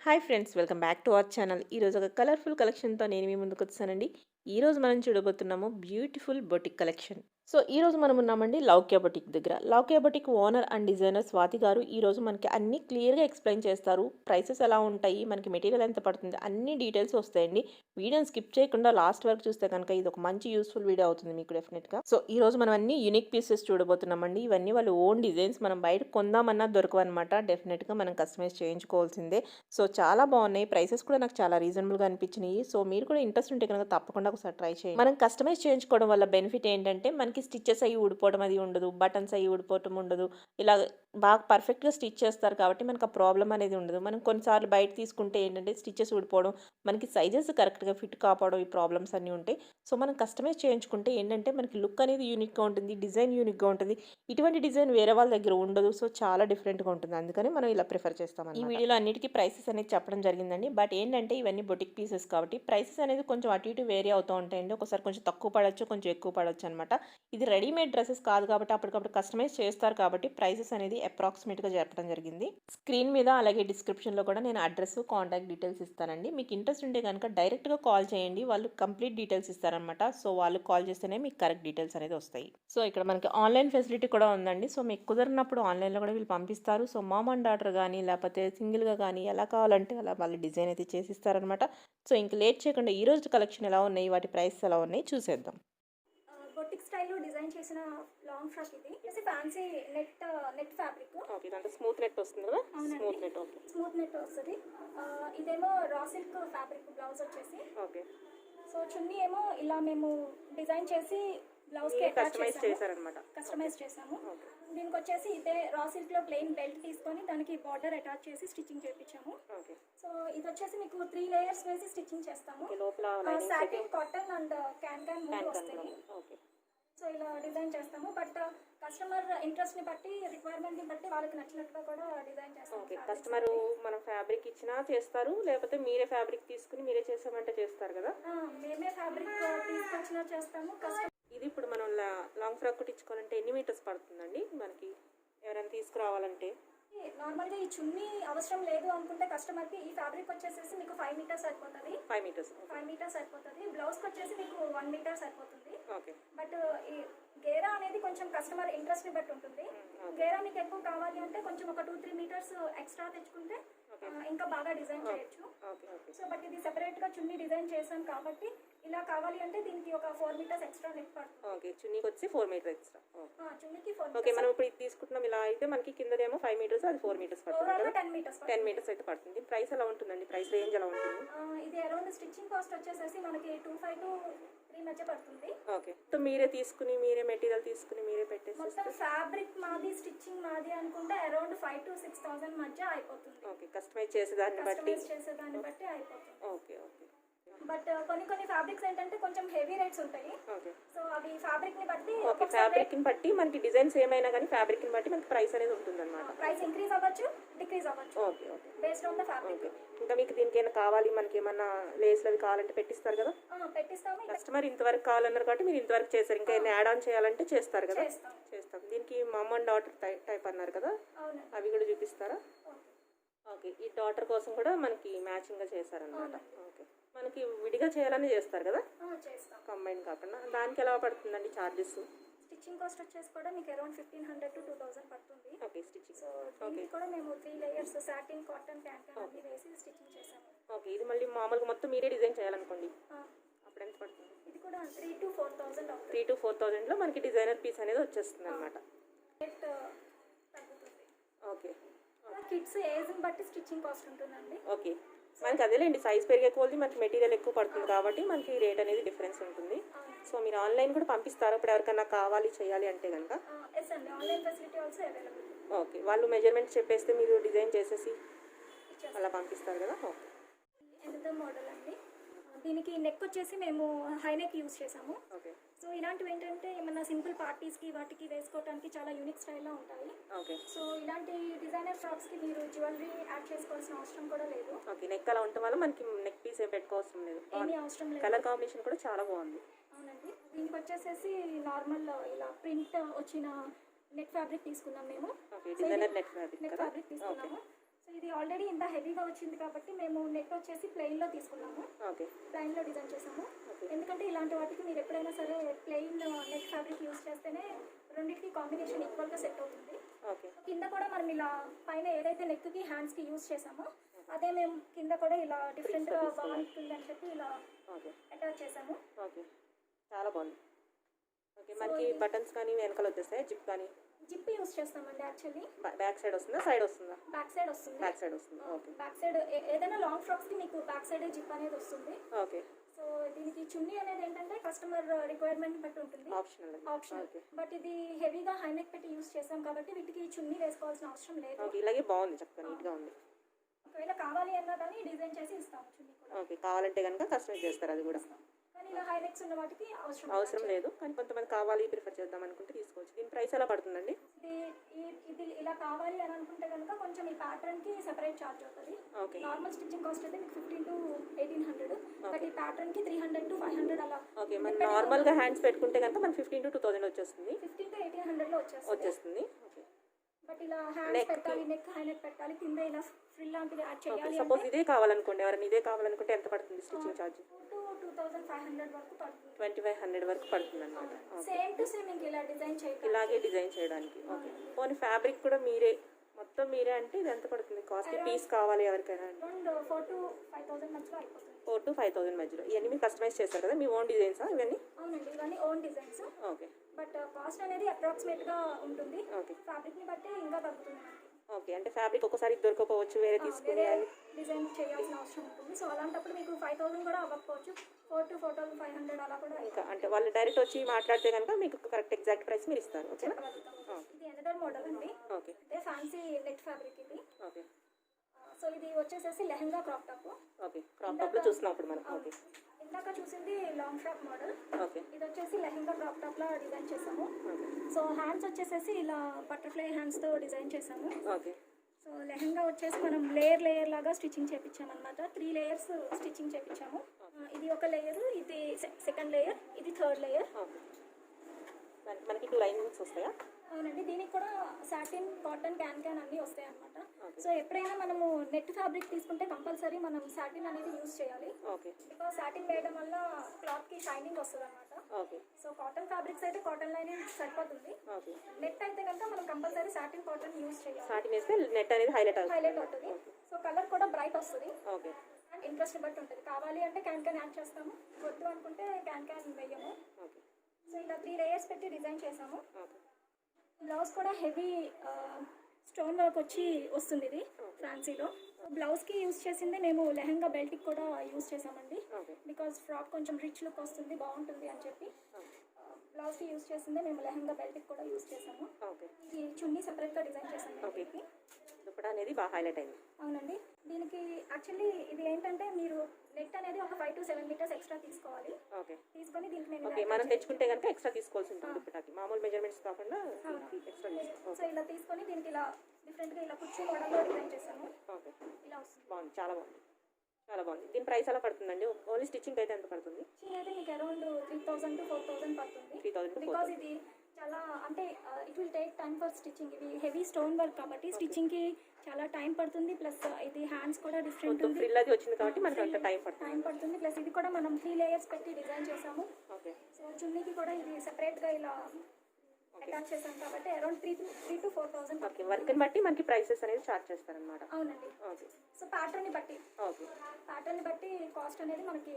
Hi friends, welcome back to our channel. ఈరోజు ఒక colourful కలెక్షన్తో నేను మీ ముందుకు వచ్చానండి. ఈరోజు మనం చూడబోతున్నాము బ్యూటిఫుల్ బొటిక్ కలెక్షన్. సో ఈరోజు మనం ఉన్నామండి లౌక్య బొటిక్ దగ్గర. Loukya boutique owner and designer Swathi గారు ఈరోజు మనకి అన్ని క్లియర్గా ఎక్స్ప్లెయిన్ చేస్తారు. ప్రైసెస్ ఎలా ఉంటాయి, మనకి మెటీరియల్ ఎంత పడుతుంది, అన్ని డీటెయిల్స్ వస్తాయండి. వీడియోని స్కిప్ చేయకుండా లాస్ట్ వరకు చూస్తే కనుక ఇది ఒక మంచి యూస్ఫుల్ వీడియో అవుతుంది మీకు డెఫినెట్గా. సో ఈరోజు మనం అన్ని యూనిక్ పీసెస్ చూడబోతున్నామండి. ఇవన్నీ వాళ్ళు ఓన్ డిజైన్స్, మనం బయట కొందామన్నా దొరకవన్నమాట. డెఫినెట్గా మనం కస్టమైజ్ చేయించుకోవాల్సిందే. సో చాలా బాగున్నాయి. ప్రైసెస్ కూడా నాకు చాలా రీజనబుల్గా అనిపించినాయి. సో మీరు కూడా ఇంట్రెస్ట్ ఉంటే కనుక తప్పకుండా ఒకసారి ట్రై చేయండి. మనం కస్టమైజ్ చేయించుకోవడం వల్ల బెనిఫిట్ ఏంటంటే మనకి స్టిచ్చెస్ అయ్యి ఊడిపోవడం అది ఉండదు, బటన్స్ అయ్యి ఊడిపోవటం ఉండదు. ఇలా బాగా పర్ఫెక్ట్గా స్టిచ్ చేస్తారు కాబట్టి మనకు ఆ ప్రాబ్లం అనేది ఉండదు. మనం కొన్నిసార్లు బయట తీసుకుంటే ఏంటంటే స్టిచ్చెస్ ఊడిపోవడం, మనకి సైజెస్ కరెక్ట్గా ఫిట్ కాపాడడం, ఈ ప్రాబ్లమ్స్ అన్నీ ఉంటాయి. సో మనం కస్టమైజ్ చేయించుకుంటే ఏంటంటే మనకి లుక్ అనేది యూనిక్గా ఉంటుంది, డిజైన్ యూనిక్గా ఉంటుంది. ఇటువంటి డిజైన్ వేరే వాళ్ళ దగ్గర ఉండదు. సో చాలా డిఫరెంట్గా ఉంటుంది. అందుకని మనం ఇలా ప్రిఫర్ చేస్తాం. ఈ వీడియోలో అన్నిటికీ ప్రైసెస్ అనేది చెప్పడం జరిగిందండి. బట్ ఏంటంటే ఇవన్నీ బొటిక్ పీసెస్ కాబట్టి ప్రైసెస్ అనేది కొంచెం అటు ఇటు వేరీ అవుతూ ఉంటాయండి. ఒకసారి కొంచెం తక్కువ పడవచ్చు, కొంచెం ఎక్కువ పడవచ్చు అనమాట. ఇది రెడీమేడ్ డ్రెస్సెస్ కాదు కాబట్టి అప్పటికప్పుడు కస్టమైజ్ చేస్తారు కాబట్టి ప్రైసెస్ అనేది అప్రాక్సిమేట్గా చెప్పడం జరిగింది. స్క్రీన్ మీద అలాగే డిస్క్రిప్షన్లో కూడా నేను అడ్రస్, కాంటాక్ట్ డీటెయిల్స్ ఇస్తానండి. మీకు ఇంట్రెస్ట్ ఉంటే కనుక డైరెక్ట్గా కాల్ చేయండి. వాళ్ళు కంప్లీట్ డీటెయిల్స్ ఇస్తారనమాట. సో వాళ్ళు కాల్ చేస్తేనే మీకు కరెక్ట్ డీటెయిల్స్ అనేది వస్తాయి. సో ఇక్కడ మనకి ఆన్లైన్ ఫెసిలిటీ కూడా ఉందండి. సో మీకు కుదిరినప్పుడు ఆన్లైన్లో కూడా వీళ్ళు పంపిస్తారు. సో మామ్ అండ్ డాటర్ కానీ లేకపోతే సింగిల్గా కానీ ఎలా కావాలంటే అలా వాళ్ళు డిజైన్ అయితే చేసిస్తారనమాట. సో ఇంక లేట్ చేయకుండా ఈ రోజు కలెక్షన్ ఎలా ఉన్నాయి, వాటి ప్రైస్ ఎలా ఉన్నాయి చూసేద్దాం. బొటిక్ స్టైల్లో డిజైన్ చేసిన లాంగ్ ఫ్రాక్ ఇది ఫ్యాన్సీ నెట్ ఫ్యాబ్రిక్. ఓకే, ఇదంతా స్మూత్ నెట్ వస్తుంది కదా? Smooth net. Okay, smooth net వస్తుంది. ఇదేమో రా సిల్క్ ఫ్యాబ్రిక్ బ్లౌజ్ వచ్చేసి. ఓకే. సో చున్నీ ఏమో ఇలా మేము డిజైన్ చేసి బ్లౌజ్కి కస్టమైజ్ చేశారనమాట. కస్టమైజ్ చేసాము. దీనికి వచ్చేసి ఇదే రా సిల్క్లో ప్లెయిన్ బెల్ట్ తీసుకొని దానికి బార్డర్ అటాచ్ చేసి స్టిచ్చింగ్ చేయించాము. సో ఇది వచ్చేసి మీకు 3 లేయర్స్ వేసి స్టిచ్చింగ్ చేస్తాము. సాటిన్, కాటన్ అండ్ క్యాన్ వస్తాయి. సో ఇలా డిజైన్ చేస్తాము. బట్ కస్టమర్ ఇంట్రెస్ట్ని బట్టి, రిక్వైర్మెంట్ని బట్టి వాళ్ళకి నచ్చినట్టుగా కూడా డిజైన్ చేస్తాము. కస్టమర్ మనం ఫ్యాబ్రిక్ ఇచ్చినా చేస్తారు, లేకపోతే మీరే ఫ్యాబ్రిక్ తీసుకుని మీరే చేసామంటే చేస్తారు కదా? మేమే ఫ్యాబ్రిక్ తీసుకొచ్చినా చేస్తాము. ఇది ఇప్పుడు మనం లాంగ్ ఫ్రాక్ కుట్టించుకోవాలంటే ఎన్ని మీటర్స్ పడుతుందండి మనకి ఎవరైనా తీసుకురావాలంటే? నార్మల్గా ఈ చున్నీ అవసరం లేదు అనుకుంటే కస్టమర్కి ఈ ఫ్యాబ్రిక్ వచ్చేసి మీకు 5 మీటర్స్ సరిపోతుంది. 5 మీటర్స్ సరిపోతుంది. బ్లౌజ్కి వచ్చేసి మీకు 1 మీటర్ సరిపోతుంది. బట్ ఈ గేరా అనేది కొంచెం కస్టమర్ ఇంట్రెస్ట్ని బట్టి ఉంటుంది. గేరా మీకు ఎక్కువ కావాలి అంటే కొంచెం ఒక 2-3 మీటర్స్ ఎక్స్ట్రా తెచ్చుకుంటే ఇంకా బాగా డిజైన్ చేయొచ్చు. సో బట్ ఇది సెపరేట్గా చున్నీ డిజైన్ చేసాం కాబట్టి ఇలా కావాలి అంటే దీనికి ఒక 4 మీటర్స్ ఎక్స్ట్రా నెక్ పడుతుంది. ఓకే, చున్నీకి వచ్చి 4 మీటర్ ఎక్స్ట్రా. చున్నీకి 4. ఓకే, మనం ఇప్పుడు ఇది తీసుకుంటున్నాం. ఇలా అయితే మనకి కిందదేమో 5 మీటర్స్, అది 4 మీటర్స్ పడుతుంది. 10 మీటర్స్ అయితే పడుతుంది. ప్రైస్ ఎలా ఉంటుందండి? ప్రైస్ రేంజ్ ఎలా ఉంటుంది? ఇది అరౌండ్ స్టిచ్చింగ్ కాస్ట్ వచ్చేసి మనకి 25 to 3 మధ్య పడుతుంది. ఓకే, సో మీరే తీసుకుని మీరే మెటీరియల్ తీసుకుని మీరే పెట్టేసి మొత్తం ఫ్యాబ్రిక్ మాది, స్టిచ్చింగ్ మాది అనుకుంటే అరౌండ్ 5,000 to 6,000 మధ్య అయిపోతుంది. ఓకే, కస్టమైజ్ చేసేదాన్ని బట్టి అయిపోతుంది. ఓకే. బట్ కొన్ని ఫ్యాబ్రిక్స్ ఏంటంటే కొంచెం హెవీ రేట్స్ ఉంటాయి. సో అవి ఫ్యాబ్రిక్ ని బట్టి, ఫ్యాబ్రిక్ ని బట్టి మనకి డిజైన్స్ ఏమైనా కానీ ఫ్యాబ్రిక్ ని బట్టి మనకి ప్రైస్ అనేది ఉంటుంది అన్నమాట. ప్రైస్ ఇంక్రీజ్ అవ్వచ్చు, డిక్రీజ్ అవ్వచ్చు. Okay based on the fabric. ఇంకా మీకు దీనికి ఏమైనా కావాలి, మనకి ఏమన్నా లేస్లు అవి కావాలంటే పెట్టిస్తారు కదా? పెట్టిస్తాము. కస్టమర్ ఇంతవరకు కావాలన్నారు కాబట్టి మీరు ఇంతవరకు చేస్తారు. ఇంకా ఏమైనా యాడ్ ఆన్ చేయాలంటే చేస్తారు కదా? చేస్తాం. దీనికి మమ్ అండ్ డాటర్ టైప్ అన్నారు కదా, అవి కూడా చూపిస్తారా? ఓకే, ఈ డాటర్ కోసం కూడా మనకి మ్యాచింగ్ గా చేశారనమాట. ఓకే, మనకి విడిగా చేయాలని చేస్తారు కదా, కంబైన్ కాకుండా. దానికి ఎలా పడుతుందండి చార్జెస్? స్టిచ్చింగ్ కాస్ట్ వచ్చేసి కూడా మీకు అరౌండ్ 1,500 to 2,000 పడుతుంది. Okay, stitching. సో దీనికి కూడా మేము 3 లేయర్స్ సాటిన్, కాటన్, క్యాన్ అన్ని వేసి స్టిచ్చింగ్ చేసాము. ఓకే, ఇది మళ్ళీ మామూలుగా మొత్తం మీరే డిజైన్ చేయాలనుకోండి, అప్పుడు ఎంత పడుతుంది? ఇది కూడా 3,000 to 4,000 అవుతుంది. 3,000 to 4,000లో మనకి డిజైనర్ పీస్ అనేది వచ్చేస్తుంది అనమాట. తగ్గుతుంది. ఓకే, కిడ్స్ ఏజ్ని బట్టి స్టిచ్చింగ్ కాస్ట్ ఉంటుందండి. ఓకే, మనకి అదేలేండి, సైజ్ పెరిగే కొద్ది మనకి మెటీరియల్ ఎక్కువ పడుతుంది కాబట్టి మనకి రేట్ అనేది డిఫరెన్స్ ఉంటుంది. సో మీరు ఆన్లైన్ కూడా పంపిస్తారు ఇప్పుడు ఎవరికైనా కావాలి చేయాలి అంటే కనుక? ఎస్ అండి, online facility also available. Okay, వాళ్ళు మెజర్మెంట్స్ చెప్పేస్తే మీరు డిజైన్ చేసేసి అలా పంపిస్తారు కదా? ఓకే. ఎంత మోడల్ అండి, దీనికి నెక్ వచ్చేసి మేము హై నెక్ యూజ్ చేసాము. ఓకే. సో ఇలాంటివి ఏంటంటే ఏమన్నా సింపుల్ పార్టీస్కి వాటికి వేసుకోవడానికి చాలా యూనిక్ స్టైల్లో ఉంటాయి. ఓకే. సో ఇలాంటి డిజైనర్ ఫ్రాక్స్కి మీరు జ్యువెలరీ యాడ్ చేసుకోవాల్సిన అవసరం కూడా లేదు. ఓకే, నెక్ అలా ఉండటం వల్ల మనకి నెక్ పీస్ ఏం పెట్టుకోవాల్సిన లేదు, ఏమీ అవసరం లేదు. కలర్ కాంబినేషన్ కూడా చాలా బాగుంది. అవునండి, దీనికి వచ్చేసేసి నార్మల్ ఇలా ప్రింట్ వచ్చిన నెట్ ఫ్యాబ్రిక్ తీసుకున్నాం మేము. ఓకే, డిజైనర్ నెట్ ఫ్యాబ్రిక్ తీసుకున్నాము. సో ఇది ఆల్రెడీ ఇంత హెవీగా వచ్చింది కాబట్టి మేము నెట్ వచ్చేసి ప్లెయిన్లో తీసుకున్నాము. ఓకే. ప్లెయిన్లో డిజైన్ చేసాము. ఓకే. ఎందుకంటే ఇలాంటి వాటికి మీరు ఎప్పుడైనా సరే ప్లెయిన్ నెట్ ఫ్యాబ్రిక్ యూస్ చేస్తేనే రెండింటికి కాంబినేషన్ ఈక్వల్గా సెట్ అవుతుంది. ఓకే. కింద కూడా మనం ఇలా పైన ఏదైతే నెక్కి హ్యాండ్స్కి యూస్ చేసామో అదే మేము కింద కూడా ఇలా డిఫరెంట్గా బాగుంటుంది అని చెప్పి ఇలా ఓకే. అటాచ్ చేసాము. ఓకే, చాలా బాగుంది. ఓకే, మనకి బటన్స్ కానీ వెనకాల వచ్చేస్తాయి, జిప్ కానీ? జిప్ యూస్ చేస్తామండి. యాక్చువల్లీ బ్యాక్ సైడ్ వస్తుందా, సైడ్ వస్తుందా? బ్యాక్ సైడ్ వస్తుంది. బ్యాక్ సైడ్ వస్తుంది. ఓకే. బ్యాక్ సైడ్ ఏదైనా లాంగ్ ఫ్రాక్స్కి మీకు బ్యాక్ సైడ్ జిప్ అనేది వస్తుంది. ఓకే. సో దీనికి చున్నీ అనేది ఏంటంటే కస్టమర్ రిక్వైర్మెంట్ బట్టి ఉంటుంది, ఆప్షనల్. ఆప్షనల్. ఓకే. బట్ ఇది హెవీగా హై నెక్ పెట్టి యూస్ చేస్తాం కాబట్టి వీటికి చున్నీ వేసుకోవాల్సిన అవసరం లేదు. ఓకే, ఇలాగే బాగుంది, చక్కగా నీట్గా ఉంది. ఒకవేళ కావాలి అన్నా కానీ డిజైన్ చేసి ఇస్తాము చున్నీ కూడా. ఓకే, కావాలంటే కనుక కస్టమైజ్ చేస్తారు, అది కూడా. కానీ ఇలా హై నెక్స్ ఉన్న వాటికి అవసరం లేదు, కానీ కొంతమంది కావాలి ప్రిఫర్ చేద్దాం అనుకుంటే తీసుకోవచ్చు. దీని ప్రైస్ ఎలా పడుతుందండి? ఇది ఇలా కావాలి అని అనుకుంటే కనుక కొంచెం ఈ ప్యాటర్న్కి సెపరేట్ ఛార్జ్ అవుతుంది. ఓకే. నార్మల్ స్టిచ్చింగ్ కాస్ట్ అయితే మీకు 15 to 1800, బట్ ఈ ప్యాటర్న్కి 300 to 500 అలా. ఓకే, మనం నార్మల్గా హ్యాండ్స్ పెట్టుకుంటే కనుక మనకి 15 to 2000 వచ్చేస్తుంది. 15 to 1800లో వచ్చేస్తుంది. ఓకే. బట్ ఇలా హ్యాండ్స్ పెట్టాలి, నెక్ హై నెక్ పెట్టాలి, కింద ఇలా ఫ్రిల్ లాంటిది యాడ్ చేయాలి. సపోజ్ ఇదే కావాలనుకోండి, ఎవరైనా ఇదే కావాలనుకుంటే ఎంత పడుతుంది స్టిచ్చింగ్ ఛార్జ్? 2500 వరకు పడుతుంది. 2500 వరకు పడుతుంది అనమాట. సేమ్ టు సేమ్ ఇంక ఇలా డిజైన్ చేయడానికి, ఇలాగే డిజైన్ చేయడానికి. ఓకే. పోనీ ఫ్యాబ్రిక్ కూడా మీరే, మొత్తం మీరే అంటే ఇది ఎంత పడుతుంది కాస్ట్? పీస్ కావాలి ఎవరికైనా? అరౌండ్ 4 to 5000 మధ్యలో అయిపోతుంది. 4 to 5000 మధ్యలో. ఇవన్నీ మీరు కస్టమైజ్ చేస్తారు కదా, మీ ఓన్ డిజైన్సా ఇవన్నీ? అవునండి, ఇవన్నీ own designs. Okay. But cost అనేది అప్రాక్సిమేట్గా ఉంటుంది. ఓకే. ఫ్యాబ్రిక్ని బట్టి ఇంకా తగ్గుతుంది మనకి. ఓకే, అంటే ఫ్యాబ్రిక్ ఒకసారి దొరకపోవచ్చు, వేరే తీసుకుని డిజైన్ చేయాల్సిన అవసరం ఉంటుంది. సో అలాంటప్పుడు మీకు 5000 కూడా అవ్వకపోవచ్చు, 4 to 4500 అలా కూడా ఇంకా. అంటే వాళ్ళు డైరెక్ట్ వచ్చి మాట్లాడితే కనుక మీకు కరెక్ట్ ఎగ్జాక్ట్ ప్రైస్ మీరు ఇస్తారు. ఓకే. ఇది ఎనదర్ మోడల్ అండి. ఓకే. అంటే ఫ్యాన్సీ నెట్ ఫ్యాబ్రిక్ ఇది. ఓకే. సో ఇది వచ్చేసేసి lehenga crop top. Okay, crop టాప్లో చూస్తున్నాం ఇప్పుడు మనం. ఓకే. ఇందాక చూసింది లాంగ్ ఫ్రాక్ మోడల్. ఓకే. ఇది వచ్చేసి లెహంగా క్రాప్ టాప్ లా డిజైన్ చేసాము. ఓకే. సో హ్యాండ్స్ వచ్చేసేసి ఇలా బటర్ఫ్లై హ్యాండ్స్తో డిజైన్ చేసాము. ఓకే. సో లెహంగా వచ్చేసి మనం లేయర్ లాగా స్టిచ్చింగ్ చేపించాము అనమాట. 3 layers స్టిచ్చింగ్ చేపించాము. ఇది ఒక లేయర్, ఇది సెకండ్ లేయర్, ఇది థర్డ్ లేయర్. ఓకే. మనకి 2 లైనింగ్స్ వస్తాయా? అవునండి, దీనికి కూడా సాటిన్, కాటన్, క్యాన్ అన్నీ వస్తాయి అనమాట. సో ఎప్పుడైనా మనము నెట్ ఫ్యాబ్రిక్ తీసుకుంటే కంపల్సరీ మనం సాటిన్ అనేది యూజ్ చేయాలి. ఓకే. బికాస్ సాటిన్ వేయడం వల్ల క్లాత్కి షైనింగ్ వస్తుంది అనమాట. ఓకే. సో కాటన్ ఫ్యాబ్రిక్స్ అయితే కాటన్ లైనింగ్ సరిపోతుంది. ఓకే. నెట్ అయితే కనుక మనం కంపల్సరీ సాటిన్, కాటన్ యూజ్ చేయాలి. సాటిన్ వేస్తే నెట్ అనేది హైలైట్ అవుతుంది. సో కలర్ కూడా బ్రైట్ వస్తుంది. ఓకే. అండ్ ఇంట్రెస్ట్ బట్టి ఉంటుంది. కావాలి అంటే క్యాన్ యాడ్ చేస్తాము, వద్దు అనుకుంటే క్యాన్ వేయము. ఓకే. సో ఇలా 3 layers పెట్టి డిజైన్ చేసాము. ఓకే. బ్లౌజ్ కూడా హెవీ స్టోన్ వర్క్ వచ్చి వస్తుంది ఇది ఫ్యాన్సీలో. బ్లౌజ్కి యూజ్ చేసింది మేము లెహంగా బెల్ట్కి కూడా యూజ్ చేసామండి. బికాజ్ ఫ్రాక్ కొంచెం రిచ్ లుక్ వస్తుంది, బాగుంటుంది అని చెప్పి బ్లౌజ్కి యూజ్ చేసిందే మేము లెహంగా బెల్ట్కి కూడా యూజ్ చేసాము. ఈ చున్నీ సెపరేట్గా డిజైన్ చేసాము. దీనికి దుపట్టా అనేది బాగా హైలైట్ అయింది. అవునండి, దీనికి యాక్చువల్లీ ఇది ఏంటంటే మీరు నెట్ అనేది ఒక 5 to 7 meters ఎక్స్ట్రా తీసుకోవాలి. ఓకే. తీసుకొని దీనికి మేము ఓకే, మనం తెచ్చుకుంటే కనుక ఎక్స్ట్రా తీసుకోవాల్సి ఉంటుంది దుపట్టాకి, మామూలు మెజర్మెంట్స్ కాకుండా ఎక్స్ట్రా తీసుకోవాలి. సో ఇలా తీసుకొని దీనికి ఇలా డిఫరెంట్గా ఇలా కుర్చీ మోడల్లో డిజైన్ చేసాము. ఓకే. ఇలా వస్తుంది. బాగుంది, చాలా బాగుంది, చాలా బాగుంది. దీని ప్రైస్ ఎలా పడుతుందండి? ఓన్లీ స్టిచ్చింగ్ అయితే ఎంత పడుతుంది? స్టిచ్చింగ్ అయితే మీకు అరౌండ్ 3000 to 4000 పడుతుంది. 3000 to 4000. బికాజ్ ఇది చాలా అంటే it will take time for stitching. ఇది హెవీ స్టోన్ వర్క్ కాబట్టి స్టిచ్చింగ్కి చాలా టైం పడుతుంది. ప్లస్ ఇది హ్యాండ్స్ కూడా డిఫరెంట్ ఉంది, ఫ్రిల్ అది వచ్చింది కాబట్టి మనకి అంత టైం పడుతుంది. ప్లస్ ఇది కూడా మనం 3 layers పెట్టి డిజైన్ చేసాము. ఓకే. సో చున్నీకి కూడా ఇది సెపరేట్గా ఇలా అటాచ్ చేసాం కాబట్టి అరౌండ్ 3 to 4000. ఓకే. వర్క్ని బట్టి మనకి ప్రైసెస్ అనేది చార్జ్ చేస్తారనమాట. అవునండి. ఓకే. సో ప్యాటర్న్ని బట్టి, ఓకే, ప్యాటర్న్ని బట్టి కాస్ట్ అనేది మనకి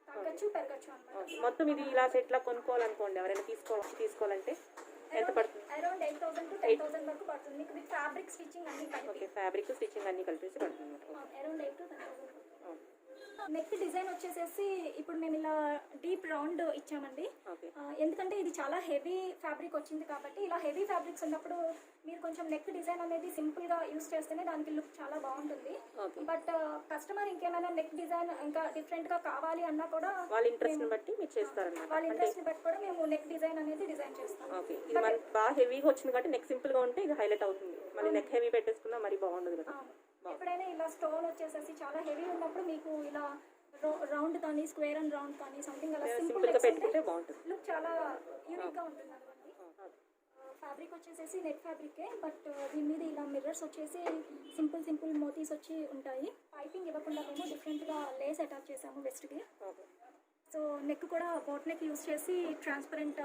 తగ్గచ్చు, పెరగచ్చు అనమాట. మొత్తం ఇది ఇలా సెట్లా కొనుక్కోవాలనుకోండి, ఎవరైనా తీసుకోవాలంటే ఎంత పడుతుంది? అరౌండ్ 8000 to 10000 వరకు పడుతుంది మీకు విత్ ఫ్యాబ్రిక్ స్టిచ్చింగ్ అన్ని కలిపి. ఓకే, ఫ్యాబ్రిక్ స్టిచ్చింగ్ అన్ని కలిపేసి పడుతుంది. Around 8 to 10000. నెక్ డిజైన్ వచ్చేసేసి ఇప్పుడు మేము ఇలా డీప్ రౌండ్ ఇచ్చామండి. ఎందుకంటే ఇది చాలా హెవీ ఫ్యాబ్రిక్ వచ్చింది కాబట్టి ఇలా హెవీ ఫ్యాబ్రిక్స్ ఉన్నప్పుడు మీరు కొంచెం నెక్ డిజైన్ అనేది సింపుల్గా యూస్ చేస్తేనే దానికి లుక్ చాలా బాగుంటుంది. బట్ కస్టమర్ ఇంకేమైనా నెక్ డిజైన్ ఇంకా డిఫరెంట్గా కావాలి అన్నా కూడా వాళ్ళ ఇంట్రెస్ట్ని బట్టి మీరు చేస్తారన్నమాట. వాళ్ళ ఇంట్రెస్ట్ని బట్టి కూడా మేము నెక్ డిజైన్ అనేది డిజైన్ చేస్తాం. ఓకే. ఇది మనకి బాగా హెవీగా వచ్చింది కాబట్టి నెక్ సింపుల్గా ఉంటే ఇది హైలైట్ అవుతుంది. మళ్ళీ నెక్ హెవీ పెట్టేసుకున్నా మరి బాగుండదు కదా. ఎప్పుడైనా ఇలా స్టోన్ వచ్చేసేసి చాలా హెవీ ఉన్నప్పుడు మీకు ఇలా రౌండ్ కానీ స్క్వేర్ అండ్ రౌండ్ కానీ సంథింగ్ అలా సింపుల్ గా పెట్టుకుంటే బాగుంటుంది. లుక్ చాలా యూనిక్ గా ఉంటుంది అనమాట. ఫ్యాబ్రిక్ వచ్చేసేసి నెట్ ఫ్యాబ్రికే, బట్ దీని మీద ఇలా మిర్రర్స్ వచ్చేసి సింపుల్ మోతీస్ వచ్చి ఉంటాయి. పైపింగ్ ఇవ్వకుండా మేము డిఫరెంట్గా లేస్ అటాచ్ చేసాము వెస్ట్కి. సో నెక్ కూడా బోట్ నెక్ యూస్ చేసి ట్రాన్స్పరెంట్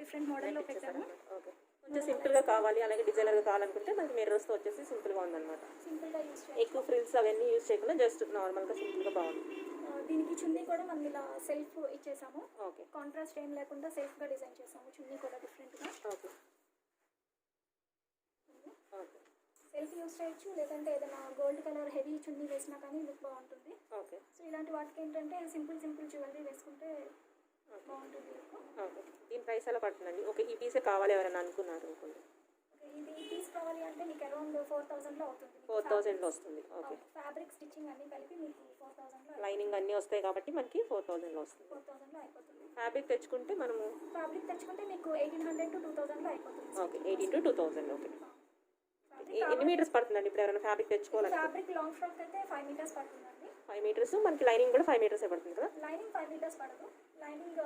డిఫరెంట్ మోడల్లో పెట్టాము. కొంచెం సింపుల్గా కావాలి, అలాగే డిజైనర్గా కావాలనుకుంటే మనకి మిర్రర్స్తో వచ్చేసి సింపుల్గా ఉందన్నమాట. సింపుల్గా యూస్ చేయాలి. ఎక్కువ ఫ్రిల్స్ అవన్నీ యూజ్ చేయకుండా జస్ట్ నార్మల్గా సింపుల్గా బాగుంది. దీనికి చున్నీ కూడా మనం ఇలా సెల్ఫ్ ఇచ్చేసాము. ఓకే. కాంట్రాస్ట్ ఏం లేకుండా సెల్ఫ్గా డిజైన్ చేసాము. చున్నీ కూడా డిఫరెంట్గా ఓకే. ఓకే. సెల్ఫ్ యూస్ చేయొచ్చు, లేదంటే ఏదైనా గోల్డ్ కలర్ హెవీ చున్నీ వేసినా కానీ లుక్ బాగుంటుంది. ఓకే. సో ఇలాంటి వాటికి ఏంటంటే సింపుల్ జ్యువెలరీ వేసుకుంటే బాగుంటుంది లుక్. ఓకే. దీని ప్రైస్ ఎలా పడుతుందండి? ఓకే, ఈ పీసే కావాలి ఎవరైనా అనుకున్నారు అనుకోండి. ఇది పీస్ కావాలి అంటే మీకు అరౌండ్ 4000లో అవుతుంది. 4000లో వస్తుంది. ఓకే. ఫ్యాబ్రిక్ స్టిచ్చింగ్ అన్నీ కలిపి మీకు 4000లో, లైనింగ్ అన్నీ వస్తాయి కాబట్టి మనకి 4000లో వస్తుంది. 4000లో అయిపోతుంది. ఫ్యాబ్రిక్ తెచ్చుకుంటే మనము మీకు 1800 to 2000లో అయిపోతుంది. Okay, 18 to 2000. ఓకే. ఎన్ని మీటర్స్ పడుతుందండి ఇప్పుడు ఎవరైనా ఫ్యాబ్రిక్ తెచ్చుకోవాలి? ఫ్యాబ్రిక్ లాంగ్ ఫ్రాక్ అయితే 5 మీటర్స్ పడుతుందండి. 5 మీటర్స్. మనకి లైనింగ్ కూడా 5 మీటర్స్ పడుతుంది కదా? లైనింగ్ 5 మీటర్స్ పడదు, లైనింగ్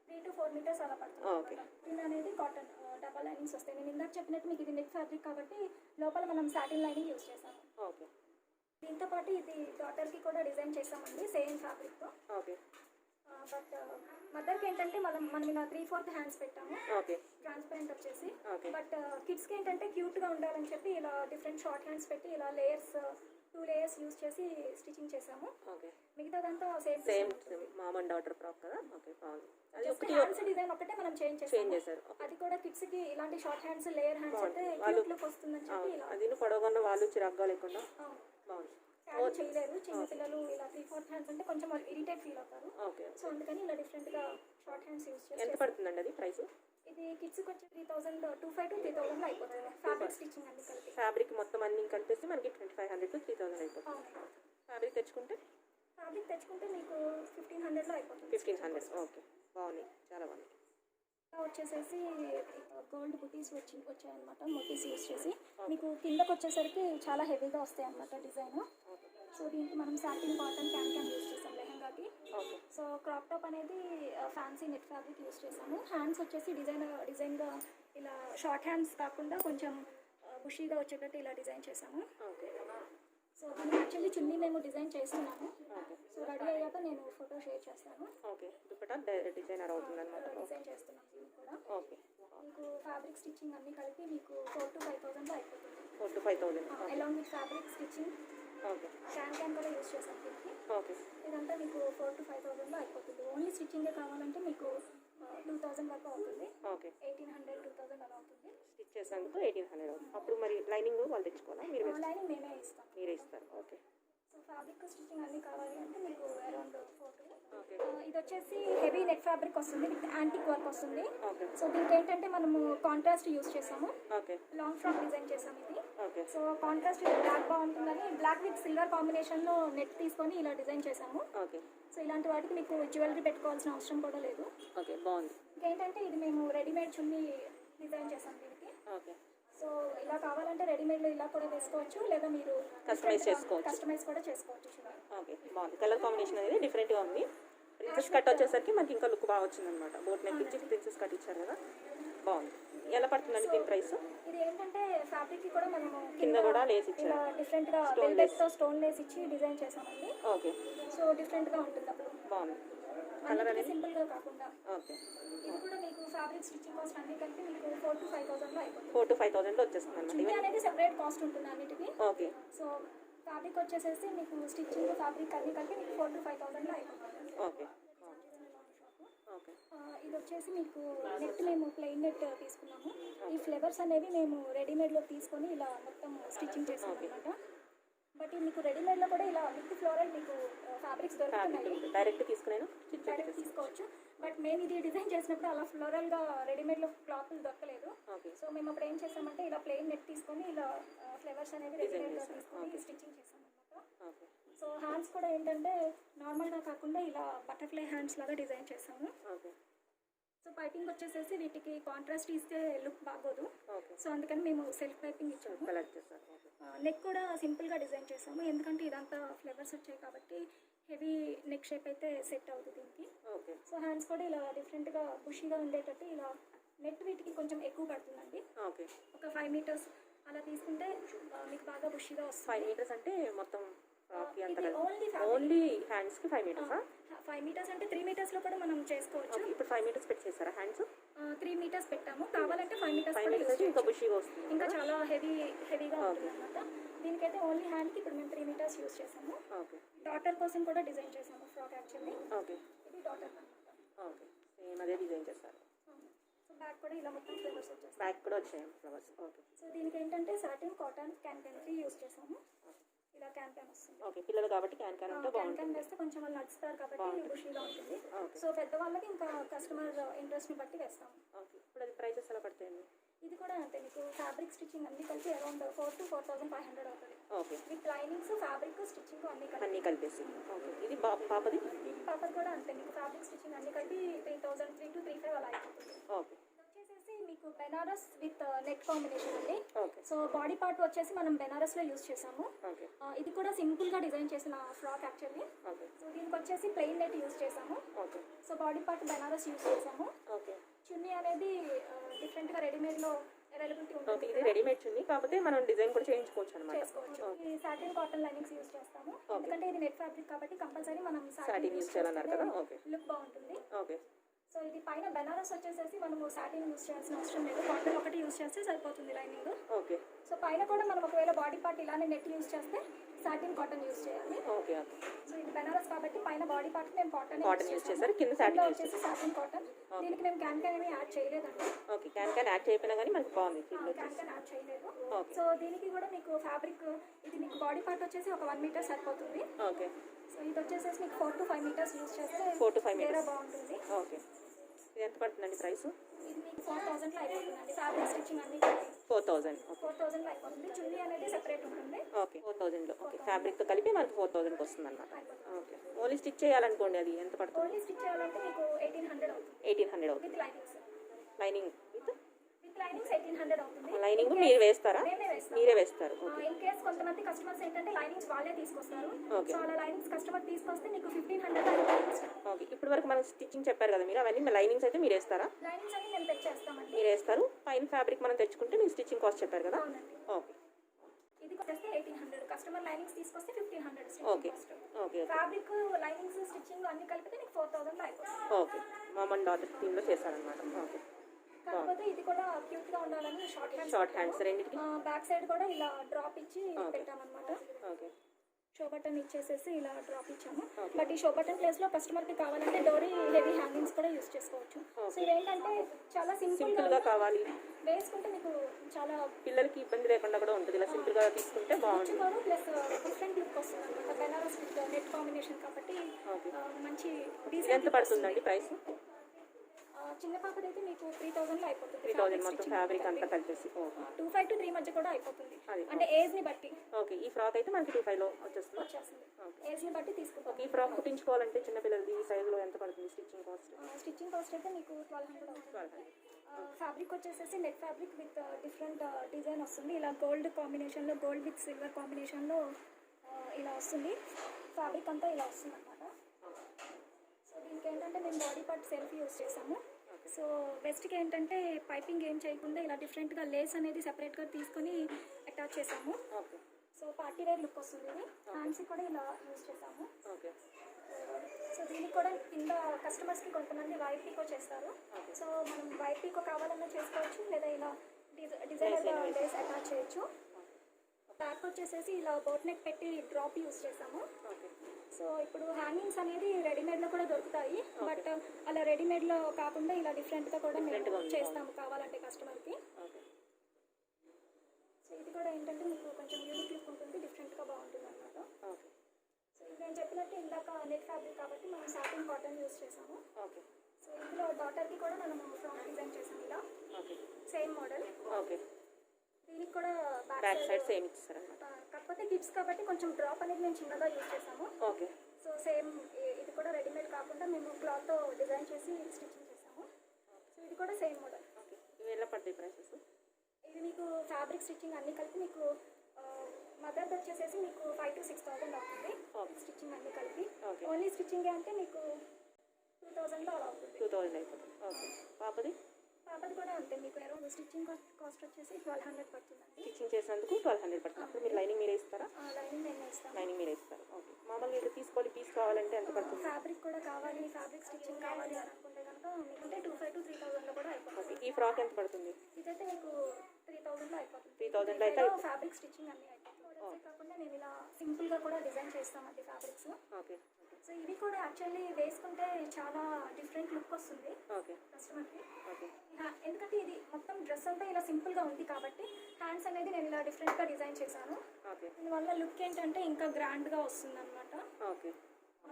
3 to 4 మీటర్స్ అలా పడుతుంది. ఓకే. ఇది అనేది కాటన్ డబల్ లైనింగ్స్ వస్తాయి. నేను ఇందాక చెప్పినట్టు మీకు ఇది నెట్ ఫ్యాబ్రిక్ కాబట్టి లోపల మనం సాటిన్ లైనింగ్ యూస్ చేసాము. ఓకే. దీంతో పాటు ఇది డాటర్కి కూడా డిజైన్ చేసామండి సేమ్ ఫ్యాబ్రిక్తో. ఓకే. బట్ మదర్కి ఏంటంటే మనం ఇలా 3/4 హ్యాండ్స్ పెట్టాము. ఓకే. ట్రాన్స్పరెంట్ వచ్చేసి. ఓకే. బట్ కిడ్స్కి ఏంటంటే క్యూట్గా ఉండాలని చెప్పి ఇలా డిఫరెంట్ షార్ట్ హ్యాండ్స్ పెట్టి ఇలా లేయర్స్ 2 లేయర్స్ యూస్ చేసి స్టిచ్చింగ్ చేసాము. ఓకే. మిగతాదంతా same mom and daughter frock కదా? ఓకే, బాగుంది. అది ఒకటి హ్యాండ్స్ డిజైన్ ఒకటే మనం చేంజ్ చేశారు. అది కూడా కిడ్స్కి ఇలాంటి షార్ట్ హ్యాండ్స్ లేయర్ హ్యాండ్స్ అయితే క్యూట్ లుక్ వస్తుందని చెప్పి ఇలా. అది పొడవుగా వాళ్ళు చిరాగ్గా లేకుండా బాగుంది. క్యారీ చేయలేదు. చిన్న పిల్లలు ఇలా 3/4 హ్యాండ్స్ అంటే కొంచెం ఇరిటేట్ ఫీల్ అవుతారు. ఓకే. సో అందుకని ఇలా డిఫరెంట్గా షార్ట్ హ్యాండ్స్ యూస్ చేసి. ఎంత పడుతుందండి అది ప్రైస్? ఇది కిడ్స్కి వచ్చి 2500 to 3000 అయిపోతుంది. ఫ్యాబ్రిక్ స్టిచ్చింగ్ అన్ని కలిపి. ఫ్యాబ్రిక్ మొత్తం అన్ని కలిపేసి మనకి 2500 to 3000 అయిపోతుంది. ఫ్యాబ్రిక్ తెచ్చుకుంటే మీకు 1500లో అయిపోతుంది. 1500. ఓకే, బాగుంది, చాలా బాగుంది. వచ్చేసేసి గోల్డ్ బుటీస్ వచ్చాయన్నమాట. మోటీస్ యూస్ చేసి మీకు కిందకు వచ్చేసరికి చాలా హెవీగా వస్తాయి అన్నమాట డిజైన్. సో దీనికి మనం సాటిన్ కాటన్ క్యాన్ యూస్ చేసాం లెహంగాకి. సో క్రాప్ టాప్ అనేది ఫ్యాన్సీ నెట్ ఫ్యాబ్రిక్ యూస్ చేసాము. హ్యాండ్స్ వచ్చేసి డిజైన్గా ఇలా షార్ట్ హ్యాండ్స్ కాకుండా కొంచెం బుషీగా వచ్చేటట్టు ఇలా డిజైన్ చేసాము. సో దీనికి యాక్చువల్లీ చున్నీ మేము డిజైన్ చేస్తున్నాము. సో రెడీ అయ్యాక నేను ఫోటో షేర్ చేస్తాను. ఓకే. దుపట్టా డిజైనర్ అవుతుంది అనమాట. డిజైన్ చేస్తున్నాం దీనికి కూడా. ఓకే. మీకు ఫ్యాబ్రిక్ స్టిచ్చింగ్ అన్ని కలిపి మీకు 4 to 5000లో అయిపోతుంది. 4 to 5000. Along with fabric stitching. Okay. Can కూడా యూస్ చేస్తాం దీనికి. ఓకే. ఇదంతా మీకు 4 to 5000లో అయిపోతుంది. ఓన్లీ స్టిచ్చింగే కావాలంటే మీకు 2000 వరకు అవుతుంది. ఓకే. 1800 2000 అలా అవుతుంది. స్టిచ్ చేసాక 1800 అవుతుంది. అప్పుడు మరి లైనింగ్ వాళ్ళు తెచ్చుకోవాలా? లైనింగ్ మేమే ఇస్తాం. మీరే ఇస్తారు. ఓకే. సో ఫ్యాబ్రిక్ స్టిచ్చింగ్ అన్ని కావాలి అంటే మీకు అరౌండ్ 4. ఓకే. ఇది వచ్చేసి హెవీ నెట్ ఫ్యాబ్రిక్ వస్తుంది విత్ యాంటిక్ వర్క్ వస్తుంది. ఓకే. సో దీనికి ఏంటంటే మనము కాంట్రాస్ట్ యూస్ చేసాము. ఓకే. లాంగ్ ఫ్రాక్ డిజైన్ చేసాము ఇది. ఓకే. సో కాంట్రాస్ట్ బ్లాక్ బాగుంటుందని బ్లాక్ విత్ సిల్వర్ కాంబినేషన్లో నెట్ తీసుకొని ఇలా డిజైన్ చేసాము. ఓకే. సో ఇలాంటి వాటికి మీకు జ్యువెలరీ పెట్టుకోవాల్సిన అవసరం కూడా లేదు. ఓకే, బాగుంది. ఇంకేంటంటే ఇది మేము రెడీమేడ్ చున్నీ డిజైన్ చేసాం దీనికి. ఓకే. సో ఇలా కావాలంటే రెడీమేడ్లో ఇలా కూడా వేసుకోవచ్చు, లేదా మీరు కస్టమైజ్ కూడా చేసుకోవచ్చు. ఓకే, బాగుంది. కలర్ కాంబినేషన్ అనేది డిఫరెంట్గా ఉంది. ప్రిన్సెస్ కట్ వచ్చేసరికి మనకి ఇంకా లుక్ బాగా వచ్చింది అనమాట. బోట్ నెక్ ఇచ్చి ప్రిన్సెస్ కట్ ఇచ్చారు కదా, బాగుంది. ఎలా పడుతుందండి దీని ప్రైస్? ఇది ఏంటంటే ఫ్యాబ్రిక్ కి కూడా మనము కింద కూడా లేస్ ఇచ్చారు. ఇలా డిఫరెంట్ గా వెల్వెట్ తో స్టోన్ లేస్ ఇచ్చి డిజైన్ చేసామండి. ఓకే. సో డిఫరెంట్ గా ఉంటుంది అప్పుడు. బాగుంది. కలర్ అనేది సింపుల్ గా కాకుండా. ఓకే. ఇది కూడా మీకు ఫ్యాబ్రిక్ స్టిచ్చింగ్ కాస్ట్ అన్ని కలిపి మీకు 4 to 5000 లో అయిపోతుంది. 4 to 5000 లో వచ్చేస్తుంది అన్నమాట. ఇది అనేది సెపరేట్ కాస్ట్ ఉంటుంది అన్నిటికి. ఓకే. సో ఫ్యాబ్రిక్ వచ్చేసేసి మీకు స్టిచ్చింగ్ ఫ్యాబ్రిక్ అన్ని కలిపి మీకు 4 to 5000 లో అయిపోతుంది. ఓకే. ఓకే. ఇది వచ్చేసి మీకు నెట్ మేము ప్లెయిన్ నెట్ తీసుకున్నాము. ఈ ఫ్లేవర్స్ అనేవి మేము రెడీమేడ్లో తీసుకొని ఇలా మొత్తం స్టిచ్చింగ్ చేసాం అనమాట. బట్ మీకు రెడీమేడ్లో కూడా ఇలా విత్ ఫ్లోరల్ మీకు ఫ్యాబ్రిక్స్ దొరుకుతున్నాయి. డైరెక్ట్ తీసుకోవచ్చు. బట్ మేము ఇది డిజైన్ చేసినప్పుడు అలా ఫ్లోరల్గా రెడీమేడ్లో క్లాత్లు దొరకలేదు. సో మేము అప్పుడు ఏం చేసామంటే ఇలా ప్లెయిన్ నెట్ తీసుకొని ఇలా ఫ్లేవర్స్ అనేవి రెడీమేడ్గా తీసుకొని స్టిచ్చింగ్ చేసాం అనమాట. సో హ్యాండ్స్ కూడా ఏంటంటే నార్మల్గా కాకుండా ఇలా బటర్ఫ్లై హ్యాండ్స్ లాగా డిజైన్ చేసాము. సో పైపింగ్ వచ్చేసేసి వీటికి కాంట్రాస్ట్ ఇస్తే లుక్ బాగోదు. సో అందుకని మేము సెల్ఫ్ పైపింగ్ ఇచ్చాము. నెక్ కూడా సింపుల్గా డిజైన్ చేసాము, ఎందుకంటే ఇదంతా ఫ్లేవర్స్ వచ్చాయి కాబట్టి హెవీ నెక్ షేప్ అయితే సెట్ అవుతుంది దీనికి. సో హ్యాండ్స్ కూడా ఇలా డిఫరెంట్గా బుషీగా ఉండేటట్టు ఇలా నెట్ వీటికి కొంచెం ఎక్కువ పడుతుందండి. ఓకే. ఒక 5 మీటర్స్ అలా తీసుకుంటే మీకు బాగా బుషీగా 5 వస్తుంది. మీటర్స్ అంటే మొత్తం ఫ్రాక్‌కి అంత ఇది కలిపి ఓన్లీ హ్యాండ్స్‌కి 5 మీటర్సా? 5 మీటర్స్ అంటే 3 మీటర్స్లో కూడా మనం చేసుకోవచ్చు. ఓకే. ఇప్పుడు 5 మీటర్స్ పెట్టి చేస్తారా హ్యాండ్స్? 3 మీటర్స్ పెట్టాము. కావాలంటే 5 మీటర్స్ 5 కూడా మీటర్స్ యూస్ అయితే ఇంకా చేయొచ్చు. బుషీగా వస్తుంది. ఇంకా చాలా హెవీగా ఉంటుంది అనమాట. దీనికైతే ఓన్లీ హ్యాండ్కి ఇప్పుడు మేము 3 మీటర్స్ యూస్ చేసాము. ఓకే. డాటర్ కోసం కూడా డిజైన్ చేసాము ఫ్రాక్ యాక్చువల్లీ. ఓకే. ఇది డాటర్ అనమాట. ఓకే. సేమ్ అదే డిజైన్ చేస్తారు. సో బ్యాక్ కూడా ఇలా మొత్తం ఫ్లవర్స్ వచ్చేస్తాయి. బ్యాక్ కూడా వచ్చాయి ఫ్లవర్స్. ఓకే. సో దీనికి ఏంటంటే సాటిన్ కాటన్ క్యాన్ యూస్ చేసాము. ఇలా క్యాన్ వస్తుంది. ఓకే. పిల్లలు కాబట్టి క్యాన్ ఉంటే క్యాన్ బాగుంటుంది. వేస్తే కొంచెం వాళ్ళు నడుస్తారు కాబట్టి బుషీగా ఉంటుంది. ఓకే. సో పెద్దవాళ్ళకి ఇంకా కస్టమర్ ఇంట్రెస్ట్ని బట్టి వేస్తాము. ఓకే. ఇప్పుడు అది ప్రైసెస్ ఎలా పడతాయండి? ఇది కూడా అంతే, మీకు ఫ్యాబ్రిక్ స్టిచ్చింగ్ అన్ని కలిపి అరౌండ్ 4,000 to 4,500 అవుతుంది. Okay. With linings fabric stitching అన్నీ కలిపేసి. ఓకే. ఇది పాపది? పాపది కూడా అంతే, మీకు ఫ్యాబ్రిక్ స్టిచ్చింగ్ అన్ని కలిపి 3,000, 3 to 3,500 అలా అయిపోతుంది. ఓకే. వచ్చేసేసి మీకు బెనారస్ విత్ నెట్ కాంబినేషన్ అండి. ఓకే. సో బాడీ పార్ట్ వచ్చేసి మనం బెనారస్లో యూస్ చేసాము. ఓకే. ఇది కూడా సింపుల్గా డిజైన్ చేసిన ఫ్రాక్ యాక్చువల్లీ. ఓకే. సో దీనికి వచ్చేసి ప్లెయిన్ నెట్ యూస్ చేసాము. Okay. So body part Banaras use చేసాము. ఓకే. చున్నీ అనేది డిఫరెంట్గా రెడీమేడ్లో అవైలబిలిటీ ఓకే. ఉంటుంది. ఇది రెడీమేడ్ చున్నీ కాకపోతే మనం డిజైన్ కూడా చేయించుకోవచ్చు అనమాట. చేసుకోవచ్చు. ఈ సాటిన్ కాటన్ లైనింగ్స్ యూస్ చేస్తాము. ఎందుకంటే ఇది నెట్ ఫ్యాబ్రిక్ కాబట్టి కంపల్సరీ మనం సాటిన్ యూస్ చేయాలన్నారు కదా. ఓకే. లుక్ బాగుంటుంది. ఓకే. సో ఇది పైన బెనారస్ వచ్చేసేసి మనము సాటిన్ యూస్ చేయాల్సిన అవసరం లేదు. కాటన్ ఒకటి యూస్ చేస్తే సరిపోతుంది లైనింగ్. ఓకే. సో పైన కూడా మనం ఒకవేళ బాడీ పార్ట్ ఇలానే నెట్ యూస్ చేస్తే సాటిన్ కాటన్ యూస్ చేయాలి. ఓకే. ఓకే. సో ఇది బెనారస్ కాబట్టి పైన బాడీ పార్ట్ మేము కాటన్ యూస్ చేశారు, కింద సాటిన్ యూస్ వచ్చేసి సాటిన్ కాటన్. దీనికి మేము క్యాన్ ఏమీ యాడ్ చేయలేదండి. ఓకే. క్యాన్ యాడ్ చేయకపోయినా కానీ మనకు బాగుంది. క్యాన్ యాడ్ చేయలేదు. ఓకే. సో దీనికి కూడా మీకు ఫ్యాబ్రిక్ ఇది మీకు బాడీ పార్ట్ వచ్చేసి ఒక 1 మీటర్ సరిపోతుంది. ఓకే. సో ఇది వచ్చేసేసి మీకు 4 to 5 మీటర్స్ యూస్ చేస్తే 4 to 5 వేరే మీటర్స్ బాగుంటుంది. ఓకే. ఇది ఎంత పడుతుందండి ప్రైస్? ఇది మీకు 4,000లో అయిపోతుందండి. ఫ్యాబ్రిక్ స్టిచ్చింగ్ అన్ని 4,000. 4,000లో అయిపోతుంది. చున్నీ అనేది సెపరేట్ ఉంటుంది. ఓకే. 4,000లో. ఓకే. ఫ్యాబ్రిక్తో కలిపి మనకు 4,000కి వస్తుంది అనమాట. ఓకే. ఓన్లీ స్టిచ్ చేయాలనుకోండి అది ఎంత పడుతుంది? ఓన్లీ స్టిచ్ చేయాలంటే మీకు 1,800 అవుతుంది. 1,800 అవుతుంది. With linings. Lining with linings 1,800 అవుతుంది. లైనింగ్ మీరు వేస్తారా? మేమే వేస్తాం. మీరే వేస్తారు. ఇన్ కేస్ కొంతమంది కస్టమర్స్ ఏంటంటే లైనింగ్స్ వాళ్ళే తీసుకొస్తారు. ఓకే. సో అలా లైనింగ్స్ కస్టమర్ తీసుకొస్తే మీకు 1,500 అయిపోతుంది. ఓకే. ఇప్పుడు వరకు మనం స్టిచ్చింగ్ చెప్పారు కదా మీరు, అవన్నీ లైనింగ్స్ అయితే మీరు వేస్తారా? లైనింగ్స్ అన్ని మేము తెచ్చేస్తామండి. మీరు వేస్తారు. పైన ఫ్యాబ్రిక్ మనం తెచ్చుకుంటే మీరు స్టిచ్చింగ్ కాస్ట్ చెప్పారు కదా. అవునండి. ఓకే. ఇది వచ్చేస్తే 1,800. కస్టమర్ లైనింగ్స్ తీసుకొస్తే 1,500 okay. Okay. Fabric linings stitching అన్ని కలిపితే మీకు 4,000లో అయిపోతుంది. ఓకే. మామ్ అండ్ డాటర్ టీంలో చేశారనమాట. ఓకే. కాకపోతే ఇది కూడా క్యూట్ గా ఉండాలని షార్ట్ హ్యాండ్స్ రెండింటికి బ్యాక్ సైడ్ కూడా ఇలా డ్రాప్ ఇచ్చి పెట్టామన్నమాట. ఓకే. షో బటన్ ఇచ్చేసేసి ఇలా డ్రాప్ ఇచ్చాము. బట్ ఈ షో బటన్ ప్లేస్ లో కస్టమర్ కి కావాలంటే డోరీ హెవీ హ్యాంగింగ్స్ కూడా యూస్ చేసుకోవచ్చు. సో ఇదేంటంటే చాలా సింపుల్ గా కావాలి వేసుకుంటే మీకు చాలా పిల్లలకి ఇబ్బంది లేకుండా కూడా ఉంటుంది. ఇలా సింపుల్ గా తీసుకుంటే బాగుంటుంది. ప్లస్ డిఫరెంట్ లుక్ వస్తుంది అనమాట. బెనారస్ విత్ నెట్ కాంబినేషన్ కాబట్టి మంచి ఎంత పడుతుందండి ప్రైస్? చిన్న పాపదైతే మీకు 3,000లో అయిపోతుంది. 3,000 మొత్తం ఫ్యాబ్రిక్ అంతా కలిపేసి. ఓకే. 2,500 to 3,000 మధ్య కూడా అయిపోతుంది. అంటే ఏజ్ ని బట్టి. ఓకే. ఈ ఫ్రాక్ అయితే మనకి 2,500లో వచ్చేస్తుంది. ఏజ్ ని బట్టి తీసుకుంటాం. ఓకే. ఈ ఫ్రాక్ కుట్టించుకోవాలంటే చిన్న పిల్లలది ఈ సైజులో ఎంత పడుతుంది స్టిచ్చింగ్ కాస్ట్? స్టిచ్చింగ్ కాస్ట్ అయితే మీకు 1,200 అవుతుంది. ఫ్యాబ్రిక్ వచ్చేసేసి net fabric with different design వస్తుంది. ఇలా గోల్డ్ కాంబినేషన్లో, గోల్డ్ విత్ సిల్వర్ కాంబినేషన్లో ఇలా వస్తుంది. ఫ్యాబ్రిక్ అంతా ఇలా వస్తుంది అనమాట. సో దీనికి ఏంటంటే మేము బాడీ పార్ట్ సెల్ఫ్ యూస్ చేసాము. సో బెస్ట్కి ఏంటంటే పైపింగ్ ఏం చేయకుండా ఇలా డిఫరెంట్గా లేస్ అనేది సెపరేట్గా తీసుకొని అటాచ్ చేసాము. సో పార్టీ వేర్ లుక్ వస్తుంది. ఇది హ్యాండ్స్ కూడా ఇలా యూస్ చేసాము. సో దీనికి కూడా కింద కస్టమర్స్కి కొంతమంది వైట్ పీకో చేస్తారు. సో మనం వైట్ పీకో కావాలన్నా చేసుకోవచ్చు, లేదా ఇలా డిజైనర్ లేస్ అటాచ్ చేయొచ్చు. బ్యాక్ వచ్చేసేసి ఇలా బోట్ నెక్ పెట్టి డ్రాప్ యూస్ చేసాము. సో ఇప్పుడు హ్యాంగింగ్స్ అనేది రెడీమేడ్లో కూడా దొరుకుతాయి. బట్ అలా రెడీమేడ్లో కాకుండా ఇలా డిఫరెంట్గా కూడా మేము చేస్తాము కావాలంటే కస్టమర్కి. సో ఇది కూడా ఏంటంటే మీకు కొంచెం యూనిక్ లుక్ ఉంటుంది, డిఫరెంట్గా బాగుంటుంది అనమాట. సో నేను చెప్పినట్టు ఇందాక నెట్ ఫ్యాబ్రిక్ కాబట్టి మనం సాటిన్ కాటన్ యూస్ చేసాము. సో ఇందులో డాటర్కి కూడా మనం ఫ్రాక్ డిజైన్ చేసాము ఇలా సేమ్ మోడల్. దీనికి కూడా బ్యాక్ సైడ్ సేమ్ ఇచ్చారన్నమాట. కాకపోతే కిడ్స్ కాబట్టి కొంచెం డ్రాప్ అనేది మేము చిన్నగా యూజ్ చేసాము. సో సేమ్ ఇది కూడా రెడీమేడ్ కాకుండా మేము క్లాత్తో డిజైన్ చేసి స్టిచ్చింగ్ చేసాము. సో ఇది కూడా సేమ్ మోడల్. ఇవి ఎలా పడతాయి ప్రైసెస్? ఇది మీకు ఫ్యాబ్రిక్ స్టిచ్చింగ్ అన్ని కలిపి మీకు మదర్ది వచ్చేసేసి మీకు 5,000 to 6,000 అవుతుంది. స్టిచ్చింగ్ అన్ని కలిపి ఓన్లీ స్టిచ్చింగ్ అంటే మీకు 2,000లో అలా అవుతుంది. 2,000 అయిపోతుంది. ఓకే. పాపది కూడా అంతే, మీకు అరౌండ్ స్టిచ్చింగ్ కాస్ట్ వచ్చేసి 1200 పడుతుందండి. స్టిచ్చింగ్ చేసినందుకు 1200 పడుతుంది. అప్పుడు మీరు లైనింగ్ మీరే ఇస్తారా? లైనింగ్ నేను ఇస్తాను. లైనింగ్ మీరే ఇస్తారు. ఓకే. మామూలుగా ఇది తీసుకోవాలి, పీస్ కావాలంటే ఎంత పడుతుంది? ఫ్యాబ్రిక్ కూడా కావాలి, ఫ్యాబ్రిక్ స్టిచ్చింగ్ కావాలి అని అనుకుంటే కనుక మీకుంటే 2500 to 3000లో కూడా అయిపోతుంది. ఈ ఫ్రాక్ ఎంత పడుతుంది? ఇదైతే మీకు 3000లో అయిపోతుంది. 3000లో అయితే ఫ్యాబ్రిక్ స్టిచ్చింగ్ అన్నీ అయిపోతుంది. కాకుండా మేము ఇలా సింపుల్గా కూడా డిజైన్ చేస్తామండి ఫ్యాబ్రిక్స్. ఓకే. సో ఇవి కూడా యాక్చువల్లీ వేసుకుంటే చాలా డిఫరెంట్ లుక్ వస్తుంది ఓకే. కస్టమర్కి. ఓకే. ఎందుకంటే ఇది మొత్తం డ్రెస్ అంతా ఇలా సింపుల్గా ఉంది కాబట్టి హ్యాండ్స్ అనేది నేను ఇలా డిఫరెంట్గా డిజైన్ చేశాను. ఓకే. దీనివల్ల లుక్ ఏంటంటే ఇంకా గ్రాండ్గా వస్తుంది అనమాట. ఓకే.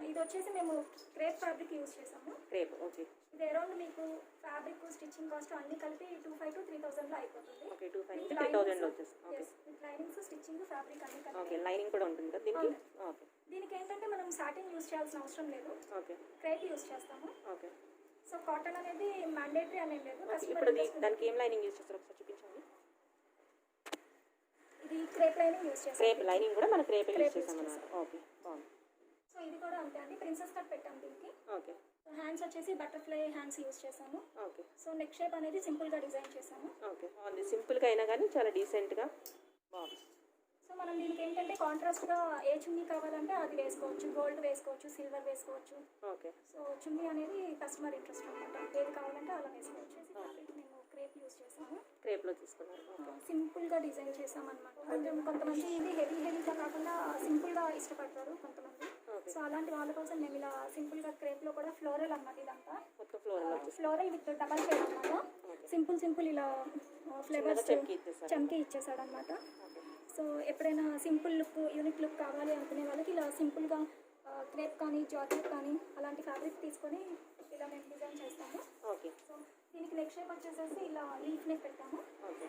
ఇది వచ్చేసి మేము క్రేప్ ఫ్యాబ్రిక్ యూజ్ చేసాము. క్రేప్. ఓకే. ఇది అరౌండ్ మీకు ఫ్యాబ్రిక్ స్టిచ్చింగ్ కాస్ట్ అన్ని కలిపి 2500 to 3000లో అయిపోతుంది. ఓకే. 2500 to 3000లో వచ్చేస్తుంది. Okay. With linings, stitching, fabric అన్ని కలిపి. ఓకే. లైనింగ్ కూడా ఉంటుంది కదా దీనికి? ఓకే. దీనికి ఏంటంటే మనం సాటిన్ యూజ్ చేయాల్సిన అవసరం లేదు. ఓకే. క్రేప్ యూజ్ చేస్తాము. ఓకే. సో కాటన్ అనేది మ్యాండేటరీ అనేది లేదు. ఇప్పుడు దానికి ఏం లైనింగ్ యూజ్ చేస్తారు ఒకసారి చూపించండి. ఇది క్రేప్ లైనింగ్ యూజ్ చేస్తాం. క్రేప్ లైనింగ్ కూడా మనం క్రేప్ యూజ్ చేస్తాం అన్నమాట. ఓకే. బాగుంది. సో ఇది కూడా అంతే అండి, ప్రిన్సెస్ కట్ పెట్టాము దీనికి. ఓకే. హ్యాండ్స్ వచ్చేసి బటర్ఫ్లై హ్యాండ్స్ యూజ్ చేసాము. ఓకే. సో నెక్ షేప్ అనేది సింపుల్గా డిజైన్ చేసాము. ఓకే. బాగుంది. సింపుల్గా అయినా కానీ చాలా డీసెంట్గా బాగుంది. సో మనం దీనికి ఏంటంటే కాంట్రాస్ట్గా ఏ చున్నీ కావాలంటే అది వేసుకోవచ్చు, గోల్డ్ వేసుకోవచ్చు, సిల్వర్ వేసుకోవచ్చు. ఓకే. సో చున్నీ అనేది కస్టమర్ ఇంట్రెస్ట్ అనమాట, ఏది కావాలంటే అలా వేసుకోవచ్చు. మేము క్రేప్ యూజ్ చేసాము. క్రేప్లో తీసుకున్నారు. ఓకే. సింపుల్గా డిజైన్ చేసామన్నమాట. కొంతమంది ఇది హెవీగా కాకుండా సింపుల్గా ఇష్టపడతారు కొంతమంది. సో అలాంటి వాళ్ళ కోసం మేము ఇలా సింపుల్గా క్రేప్లో కూడా ఫ్లోరల్ అన్నమాట. ఇదంతా మొత్తం ఫ్లోరల్ విత్ డబల్ షేడ్ అనమాట. సింపుల్ ఇలా ఫ్లేవర్స్ చమ్కీ ఇచ్చేసాడు అనమాట. సో ఎప్పుడైనా సింపుల్ లుక్, యూనిక్ లుక్ కావాలి అనుకునే వాళ్ళకి ఇలా సింపుల్గా క్రేప్ కానీ జార్జెట్ కానీ అలాంటి ఫ్యాబ్రిక్ తీసుకొని ఇలా మేము డిజైన్ చేస్తాము. ఓకే. సో దీనికి నెక్ షేప్ వచ్చేసేసి ఇలా లీఫ్ నెక్ పెట్టాము. Okay.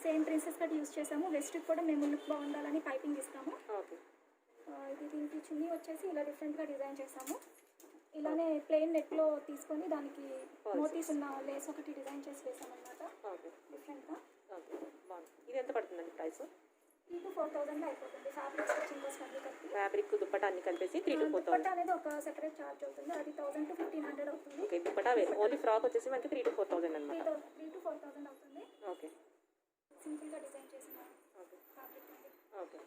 Same princess cut use చేసాము. వెస్ట్కి కూడా మేము లుక్ బాగుండాలని పైపింగ్ ఇస్తాము. ఓకే. ఇది దీనికి చున్నీ వచ్చేసి ఇలా డిఫరెంట్గా డిజైన్ చేసాము. ఇలానే ప్లెయిన్ నెట్లో తీసుకొని దానికి మోతీస్ ఉన్న లేస్ ఒకటి డిజైన్ చేసి వేసామన్నమాట. ఓకే. డిఫరెంట్గా. ఓకే. బాగుంది. ఇది ఎంత పడుతుందండి ప్రైస్? 3 to 4000 అయిపోతుంది. ఫ్యాబ్రిక్ స్టిచ్చింగ్ కాస్ట్ అన్ని కలిపి. ఫ్యాబ్రిక్ దుప్పటా అన్ని కలిపేసి 3 to 4000. దుప్పటా అనేది ఒక సెపరేట్ చార్జ్ అవుతుంది, అది 1000 to 1500 అవుతుంది. ఓకే. దుప్పటా వేరు. ఓన్లీ ఫ్రాక్ వచ్చేసి మనకి 3 to 4000 అన్నమాట. 3 to 4000 అవుతుంది. ఓకే. సింపుల్గా డిజైన్ చేసిన ఓకే. ఫ్యాబ్రిక్ అనేది. ఓకే.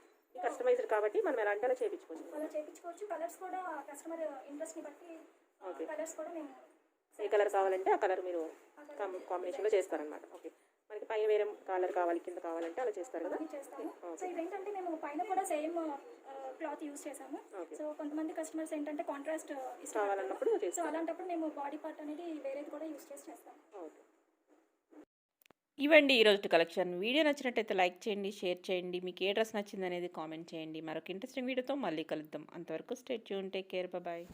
కస్టమైజ్డ్ కాబట్టి మనం ఎలా అంటే అలా చేయించుకోవచ్చు. అలా చేయించుకోవచ్చు. కలర్స్ కూడా కస్టమర్ ఇంట్రెస్ట్ని బట్టి కలర్స్ కూడా మేము ఏ కలర్ కావాలంటే ఆ కలర్ మీరు కాంబినేషన్లో చేస్తారనమాట. ఓకే. మనకి పైన వేరే కలర్ కావాలి, కింద కావాలంటే అలా చేస్తారు కదా? చేస్తాము. సో ఇదేంటంటే మేము పైన కూడా సేమ్ క్లాత్ యూజ్ చేసాము. సో కొంతమంది కస్టమర్స్ ఏంటంటే కాంట్రాస్ట్ కావాలన్నప్పుడు సో అలాంటప్పుడు మేము బాడీ పార్ట్ అనేది వేరేది కూడా యూజ్ చేస్తాం. ఓకే. ఇవండి ఈరోజు కలెక్షన్. వీడియో నచ్చినట్టయితే లైక్ చేయండి, షేర్ చేయండి. మీకు ఏ డ్రెస్ నచ్చింది అనేది కామెంట్ చేయండి. మరొక ఇంట్రెస్టింగ్ వీడియోతో మళ్ళీ కలుద్దాం. అంతవరకు stay tune, take care, bye.